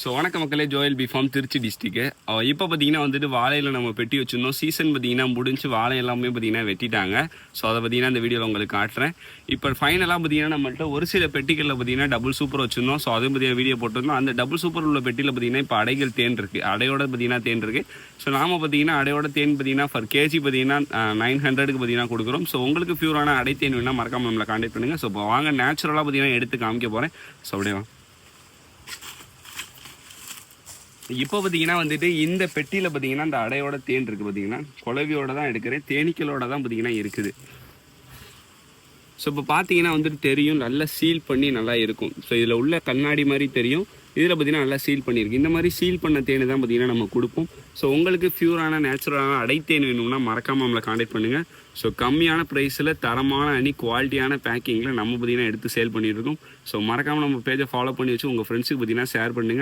So வணக்க மக்களே, Joel B farm Trichy district. இப்போ பார்த்தீங்கன்னா வந்துட்டு வாழையில் நம்ம பெட்டி வச்சுருந்தோம். சீசன் பார்த்தீங்கன்னா முடிஞ்சு வாழை எல்லாமே பார்த்தீங்கன்னா வெட்டிட்டாங்க. ஸோ அதை பார்த்தீங்கன்னா இந்த வீடியோவில் உங்களுக்கு காட்டுறேன். இப்போ ஃபைனலாக பார்த்தீங்கன்னா நம்மள்ட்ட ஒரு சில பெட்டிகளில் பார்த்தீங்கன்னா டபுள் சூப்பர் வச்சுருந்தோம். ஸோ அதுவும் பார்த்தீங்கன்னா வீடியோ போட்டிருந்தோம். அந்த டபுள் சூப்பர் உள்ள பெட்டியில் பார்த்தீங்கன்னா இப்போ அடைகள் தேன் இருக்குது. அடையோட பார்த்தீங்கன்னா தேன் இருக்குது. ஸோ நாம் பார்த்தீங்கன்னா அடையோட தேன் பார்த்தீங்கன்னா ஃபர் கேஜி பார்த்தீங்கன்னா 900க்கு பார்த்தீங்கன்னா கொடுக்குறோம். ஸோ உங்களுக்கு பியூரான அடை தேன் வேணால் மறக்காமல் நம்மளை கான்டாக்ட் பண்ணுங்கள். ஸோ இப்போ வாங்க நேச்சுரலாக பார்த்தீங்கன்னா எடுத்து காமிக்க போகிறேன். ஸோ அப்படியே இப்போ பார்த்தீங்கன்னா வந்துட்டு இந்த பெட்டியில் பார்த்தீங்கன்னா அந்த அடையோட தேன் இருக்குது. பார்த்தீங்கன்னா குளவியோட தான் எடுக்கிறேன், தேனீக்களோட தான் பார்த்தீங்கன்னா இருக்குது. ஸோ இப்போ பார்த்தீங்கன்னா வந்துட்டு தெரியும், நல்லா சீல் பண்ணி நல்லா இருக்கும். ஸோ இதில் உள்ள கண்ணாடி மாதிரி தெரியும், இதில் பார்த்தீங்கன்னா நல்லா சீல் பண்ணியிருக்கு. இந்த மாதிரி சீல் பண்ண தேன் தான் பார்த்தீங்கன்னா நம்ம கொடுப்போம். ஸோ உங்களுக்கு பியூரான நேச்சுரலான அடைத்தேன் வேணும்னா மறக்காமல் நம்மளை கான்டாக்ட் பண்ணுங்கள். ஸோ கம்மியான ப்ரைஸில் தரமான குவாலிட்டியான பேக்கிங்கில் நம்ம பார்த்தீங்கன்னா எடுத்து சேல் பண்ணியிருக்கோம். ஸோ மறக்காமல் நம்ம பேஜை ஃபாலோ பண்ணி வச்சு உங்கள் ஃப்ரெண்ட்ஸுக்கு பார்த்தீங்கன்னா ஷேர் பண்ணுங்கள்.